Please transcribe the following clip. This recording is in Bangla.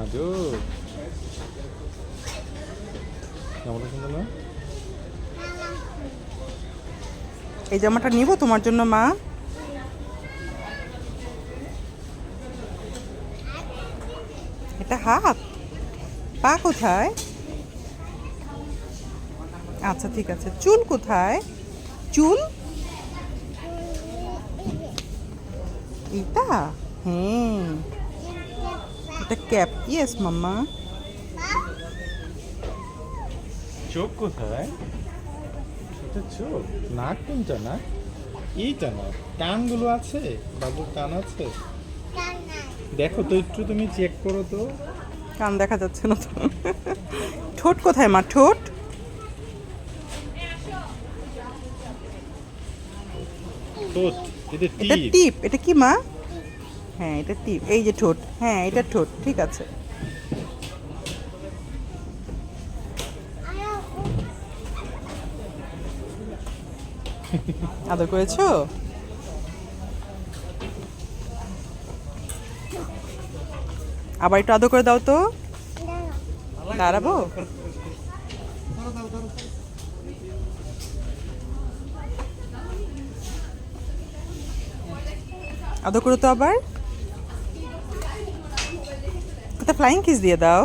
Aduh. কেমন সুন্দর না? এই জামাটা নিব তোমার জন্য মা। এটা হাত, পা কোথায়? আচ্ছা ঠিক আছে, চুল কোথায়? চুল এটা, হ্যাঁ এটা ক্যাপ। ইয়েস মাম্মা। চোখ কোথায়? এটা চোখ। নাক কোনটা? না এইটা না, কানগুলো আছে, বাবুর কান আছে। দেখো তো একটু, তুমি চেক করো তো। কান দেখা যাচ্ছে না তো। ঠোঁট কোথায় মা? ঠোঁট ঠোঁট, এটা এটা টিপ। টিপ। এটা কি মা? হ্যাঁ এটা টিপ। এই যে ঠোঁট, হ্যাঁ এটা ঠোঁট, ঠিক আছে। আদর করেছো? আবার একটু আদর করে দাও তো। দাঁড়াবো? আদর করো তো আবার। একটা ফ্লাইং কিস দিয়ে দাও।